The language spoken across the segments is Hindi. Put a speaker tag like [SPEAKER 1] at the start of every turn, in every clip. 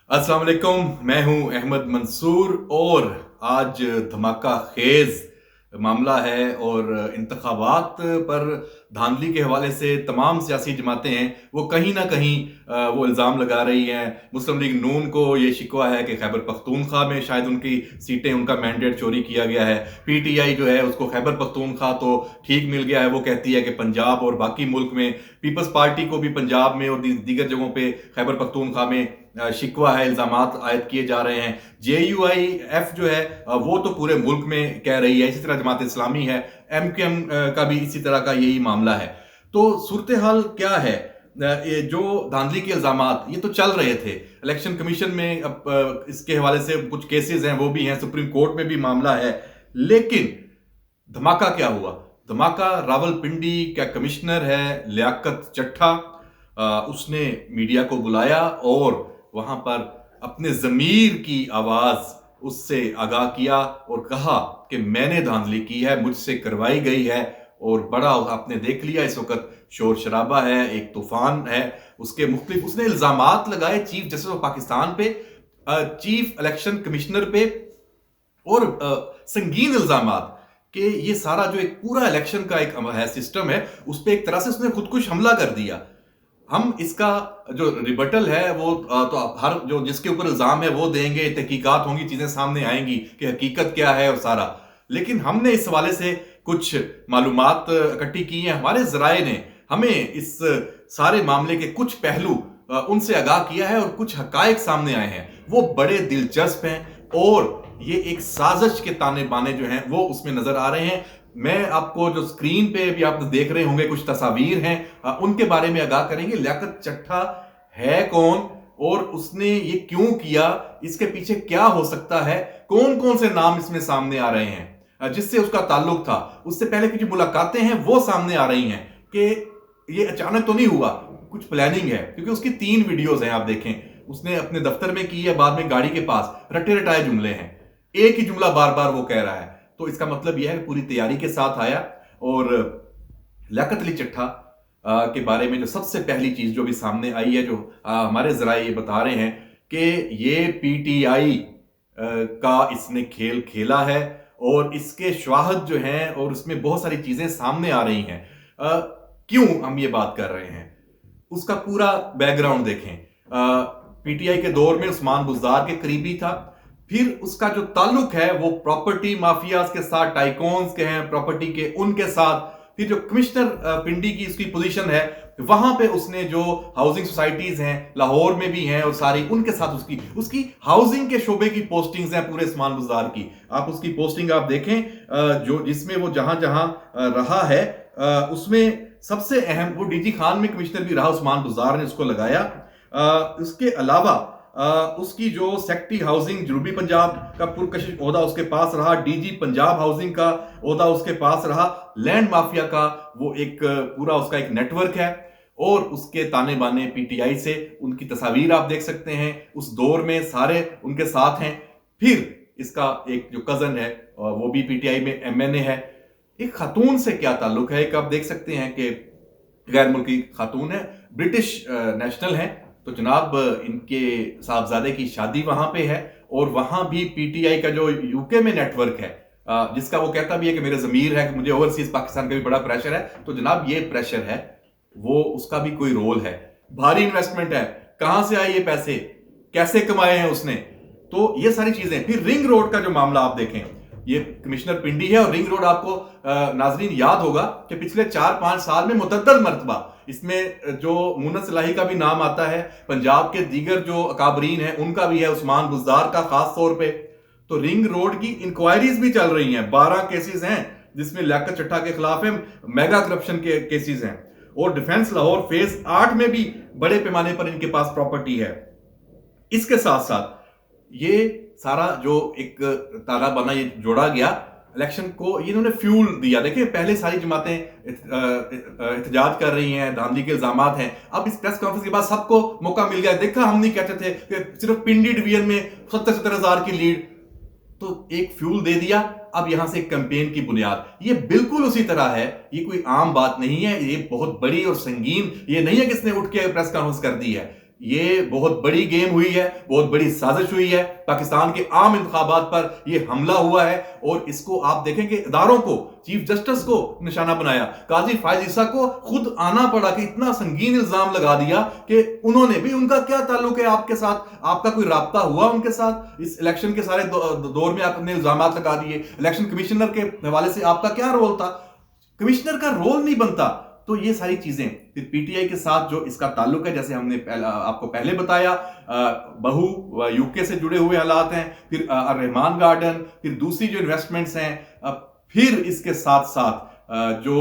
[SPEAKER 1] अस्सलाम वालेकुम। मैं हूं अहमद मंसूर और आज धमाका खेज मामला है और इंतखाबात पर धांधली के हवाले से तमाम सियासी जमातें हैं वो कहीं ना कहीं वो इल्ज़ाम लगा रही हैं। मुस्लिम लीग नून को ये शिकवा है कि खैबर पख्तूनख्वा में शायद उनकी सीटें, उनका मैंडेट चोरी किया गया है। पीटीआई जो है उसको खैबर पख्तूनख्वा तो ठीक मिल गया है, वो कहती है कि पंजाब और बाकी मुल्क में, पीपल्स पार्टी को भी पंजाब में और दीगर जगहों पे खैबर पख्तूनख्वा में शिकवा है, इल्जामात आयद किए जा रहे हैं। JUIF जो है वो तो पूरे मुल्क में कह रही है, इसी तरह जमात इस्लामी है, MQM का भी इसी तरह का यही मामला है। तो सूरत हाल क्या है? ये जो धांधली के इल्जामात ये तो चल रहे थे, इलेक्शन कमीशन में अब इसके हवाले से कुछ केसेस हैं, वो भी हैं, सुप्रीम कोर्ट में भी मामला है। लेकिन धमाका क्या हुआ? धमाका रावलपिंडी का कमिश्नर है लियाकत चट्ठा, उसने मीडिया को बुलाया और वहां पर अपने जमीर की आवाज उससे आगाह किया और कहा कि मैंने धांधली की है, मुझसे करवाई गई है। और बड़ा आपने देख लिया इस वक्त शोर शराबा है, एक तूफान है, उसके मुख्तलिफ उसने इल्जामात लगाए चीफ जस्टिस ऑफ पाकिस्तान पे, चीफ इलेक्शन कमिश्नर पे, और संगीन इल्जामात कि ये सारा जो एक पूरा इलेक्शन का एक है सिस्टम है, उस पर एक तरह से उसने खुदकुश हमला कर दिया। हम इसका जो रिबटल है वो तो हर जो जिसके ऊपर इल्जाम है वो देंगे, तहकीकात होंगी, चीजें सामने आएंगी कि हकीकत क्या है और सारा। लेकिन हमने इस हवाले से कुछ मालूमात इकट्ठी की हैं, हमारे जराए ने हमें इस सारे मामले के कुछ पहलू उनसे आगाह किया है और कुछ हकायक सामने आए हैं, वो बड़े दिलचस्प हैं और ये एक साजिश के ताने बाने जो हैं वो उसमें नजर आ रहे हैं। मैं आपको जो स्क्रीन पे भी आप देख रहे होंगे कुछ तस्वीर हैं, उनके बारे में आगाह करेंगे। लियाकत चट्ठा है कौन और उसने ये क्यों किया, इसके पीछे क्या हो सकता है, कौन कौन से नाम इसमें सामने आ रहे हैं जिससे उसका ताल्लुक था, उससे पहले की जो मुलाकातें हैं वो सामने आ रही हैं कि ये अचानक तो नहीं हुआ, कुछ प्लानिंग है। क्योंकि उसकी 3 वीडियोज हैं, आप देखें, उसने अपने दफ्तर में की है, बाद में गाड़ी के पास, रटे रटाए जुमले हैं, एक ही जुमला बार बार वो कह रहा है। तो इसका मतलब यह है कि पूरी तैयारी के साथ आया। और लियाकत अली चट्ठा के बारे में जो सबसे पहली चीज जो भी सामने आई है, जो हमारे जराए ये बता रहे हैं कि ये PTI का इसने खेल खेला है और इसके शवाहद जो हैं और उसमें बहुत सारी चीजें सामने आ रही हैं। क्यों हम ये बात कर रहे हैं, उसका पूरा बैकग्राउंड देखें। PTI के दौर में उस्मान बुज़दार के करीबी था, फिर उसका जो ताल्लुक है वो प्रॉपर्टी माफियाज के साथ, टाइकॉन्स के हैं प्रॉपर्टी के, उनके साथ। फिर जो कमिश्नर पिंडी की उसकी पोजीशन है, वहां पे उसने जो हाउसिंग सोसाइटीज हैं लाहौर में भी हैं और सारी, उनके साथ उसकी उसकी हाउसिंग के शोबे की पोस्टिंग्स हैं पूरे उस्मान बुज़दार की। आप उसकी पोस्टिंग आप देखें, जो जिसमें वो जहां जहां रहा है, उसमें सबसे अहम वो DG खान में कमिश्नर भी रहा, उस्मान बुज़दार ने उसको लगाया। उसके अलावा उसकी जो सेक्रेटरी हाउसिंग जनूबी पंजाब का पुरकशिश ओहदा उसके पास रहा, DG पंजाब हाउसिंग का ओहदा उसके पास रहा, लैंड माफिया का वो एक पूरा उसका एक नेटवर्क है। और उसके ताने बाने PTI से, उनकी तस्वीर आप देख सकते हैं, उस दौर में सारे उनके साथ हैं। फिर इसका एक जो कजन है वो भी PTI में MNA है। एक खातून से क्या ताल्लुक है, एक आप देख सकते हैं कि गैर मुल्की खातून है, ब्रिटिश नेशनल है। तो जनाब इनके साहबजादे की शादी वहां पे है और वहां भी PTI का जो UK में नेटवर्क है, जिसका वो कहता भी है कि मेरे जमीर है कि मुझे ओवरसीज पाकिस्तान का भी बड़ा प्रेशर है। तो जनाब ये प्रेशर है, वो उसका भी कोई रोल है, भारी इन्वेस्टमेंट है, कहां से आए ये पैसे, कैसे कमाए हैं उसने, तो ये सारी चीजें। फिर रिंग रोड का जो मामला आप देखें, ये कमिश्नर पिंडी है और रिंग रोड आपको नाजरीन याद होगा कि पिछले 4-5 साल में मुतद्दद मरतबा इसमें जो मुन्नत सलाही का भी नाम आता है, पंजाब के दीगर जो अकाबरीन हैं उनका भी है, उस्मान बुज़दार का खास तौर पे। तो रिंग रोड की इंक्वायरीज भी चल रही हैं, 12 केसेस हैं जिसमें लियाकत चट्ठा के खिलाफ है, मेगा करप्शन के केसेस हैं। और डिफेंस लाहौर फेज 8 में भी बड़े पैमाने पर इनके पास प्रॉपर्टी है। इसके साथ साथ ये सारा जो एक ताला बना ये जोड़ा गया इलेक्शन को, ये इन्होंने फ्यूल दिया। देखिए पहले सारी जमातें एहतजाज कर रही हैं, धांधली के इल्जामात हैं, अब इस प्रेस कॉन्फ्रेंस के बाद सबको मौका मिल गया। देखा, हम नहीं कहते थे कि सिर्फ पिंडी डिवीजन में 70-70 हजार की लीड, तो एक फ्यूल दे दिया। अब यहां से कैंपेन की बुनियाद, ये बिल्कुल उसी तरह है, ये कोई आम बात नहीं है, ये बहुत बड़ी और संगीन, ये नहीं है किसने उठ के प्रेस कॉन्फ्रेंस कर दी है, ये बहुत बड़ी गेम हुई है, बहुत बड़ी साजिश हुई है, पाकिस्तान के आम इंतखाबात पर यह हमला हुआ है और इसको आप देखेंगे इदारों को, चीफ जस्टिस को निशाना बनाया, काजी फायज ईसा को खुद आना पड़ा कि इतना संगीन इल्जाम लगा दिया कि उन्होंने भी, उनका क्या ताल्लुक है आपके साथ, आपका कोई राब्ता हुआ उनके साथ, इस इलेक्शन के सारे दौर में आपने इल्जाम लगा दिए, इलेक्शन कमिश्नर के हवाले से आपका क्या रोल था, कमिश्नर का रोल नहीं बनता। तो ये सारी चीजें फिर पीटीआई के साथ जो इसका ताल्लुक है, जैसे हमने आपको पहले बताया, बहू यूके से जुड़े हुए हालात हैं, फिर रहमान गार्डन, फिर दूसरी जो इन्वेस्टमेंट्स हैं, फिर इसके साथ साथ जो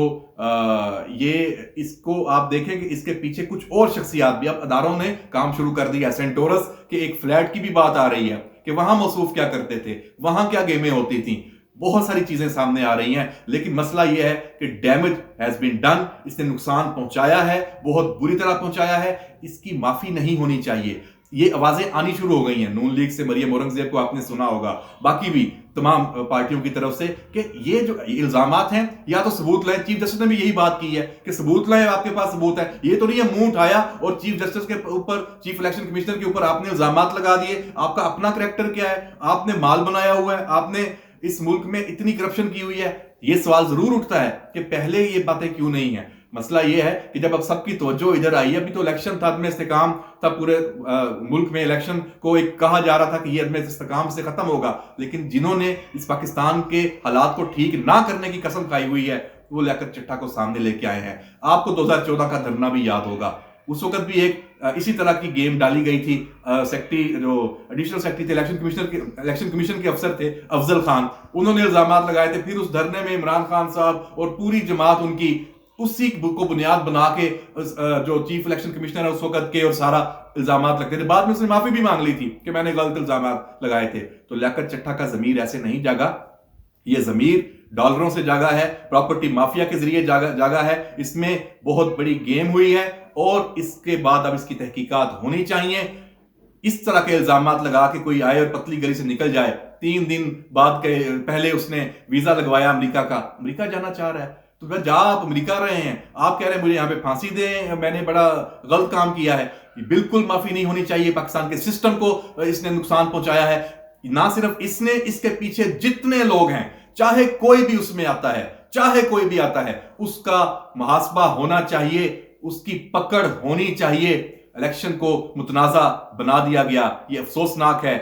[SPEAKER 1] ये इसको आप देखेंगे इसके पीछे कुछ और शख्सियात भी अब अदारों ने काम शुरू कर दिया। सेंटोरस के एक फ्लैट की भी बात आ रही है कि वहां मौसूफ क्या करते थे, वहां क्या गेमें होती थी, बहुत सारी चीजें सामने आ रही हैं। लेकिन मसला यह है कि डैमेज हैज बीन डन, इसने नुकसान पहुंचाया है, बहुत बुरी तरह पहुंचाया है, इसकी माफी नहीं होनी चाहिए। ये आवाजें आनी शुरू हो गई हैं, नून लीग से मरियम औरंगजेब को आपने सुना होगा, बाकी भी तमाम पार्टियों की तरफ से, कि ये जो इल्जामात हैं या तो सबूत लाएं। चीफ जस्टिस ने भी यही बात की है कि सबूत लाएं, आपके पास सबूत है। ये तो नहीं है मुंह उठाया और चीफ जस्टिस के ऊपर, चीफ इलेक्शन कमिश्नर के ऊपर आपने इल्जामात लगा दिए। आपका अपना करैक्टर क्या है, आपने माल बनाया हुआ है, आपने इस मुल्क में इतनी करप्शन की हुई है। ये सवाल जरूर उठता है कि पहले ये बातें क्यों नहीं है। मसला ये है कि जब अब सबकी तवज्जो इधर आई है, अभी तो इलेक्शन था, अदम इस्तेकाम था, पूरे मुल्क में इलेक्शन को एक कहा जा रहा था कि ये अदम इस्तेकाम से खत्म होगा, लेकिन जिन्होंने इस पाकिस्तान के हालात को ठीक ना करने की कसम खाई हुई है वो लियाकत चट्टा को सामने लेके आए हैं। आपको 2014 का धरना भी याद होगा, उस वक्त भी एक इसी तरह की गेम डाली गई थी। सेक्रेटरी जो एडिशनल सेक्रेटरी थे, इलेक्शन कमीशन के अफसर थे अफजल खान, उन्होंने इल्जाम लगाए थे। फिर उस धरने में इमरान खान साहब और पूरी जमात उनकी उसी को बुनियाद बना के जो चीफ इलेक्शन कमिश्नर है उस वक्त के, और सारा इल्जाम लगते थे। बाद में उसने माफी भी मांग ली थी कि मैंने गलत इल्जाम लगाए थे। तो लियाकत चट्टा का जमीर ऐसे नहीं जागा, ये जमीर डॉलरों से जागा है, प्रॉपर्टी माफिया के जरिए जागा है। इसमें बहुत बड़ी गेम हुई है और इसके बाद अब इसकी तहकीकात होनी चाहिए। इस तरह के इल्जाम लगा के कोई आए और पतली गली से निकल जाए, 3 दिन बाद के पहले उसने वीजा लगवाया अमेरिका का, अमेरिका जाना चाह रहा है तो जा, आप अमेरिका रहे हैं, आप कह रहे हैं मुझे यहां पे फांसी दें, मैंने बड़ा गलत काम किया है। बिल्कुल माफी नहीं होनी चाहिए। पाकिस्तान के सिस्टम को इसने नुकसान पहुंचाया है। ना सिर्फ इसने, इसके पीछे जितने लोग हैं, चाहे कोई भी उसमें आता है, चाहे कोई भी आता है, उसका मुहासबा होना चाहिए, उसकी पकड़ होनी चाहिए। इलेक्शन को मुतनाज़ा बना दिया गया, ये अफसोसनाक है,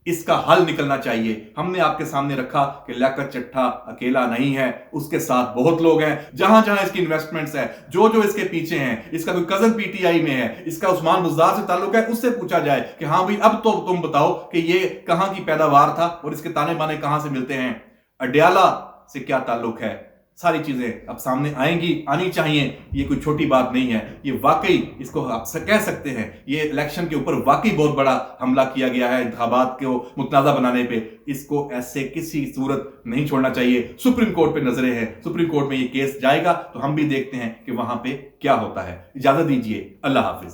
[SPEAKER 1] इसका हल निकलना चाहिए। हमने आपके सामने रखा कि लियाकत चट्टा अकेला नहीं है, उसके साथ बहुत लोग हैं। जहां जहां इसकी इन्वेस्टमेंट्स है, जो जो इसके पीछे हैं, इसका कोई कजन पीटीआई में है, इसका उस्मान बुज़दार से ताल्लुक है, उससे पूछा जाए कि हाँ भाई अब तो तुम बताओ कि ये कहां की पैदावार था और इसके ताने बाने कहां से मिलते हैं, अडयाला से क्या ताल्लुक है। सारी चीजें अब सामने आनी चाहिए। ये कोई छोटी बात नहीं है, ये वाकई, इसको आप कह सकते हैं, ये इलेक्शन के ऊपर वाकई बहुत बड़ा हमला किया गया है, इंतखाबात को मुतनाज़ा बनाने पे। इसको ऐसे किसी सूरत नहीं छोड़ना चाहिए। सुप्रीम कोर्ट पे नजरें हैं, सुप्रीम कोर्ट में ये केस जाएगा तो हम भी देखते हैं कि वहां पे क्या होता है। इजाजत दीजिए, अल्लाह हाफिज।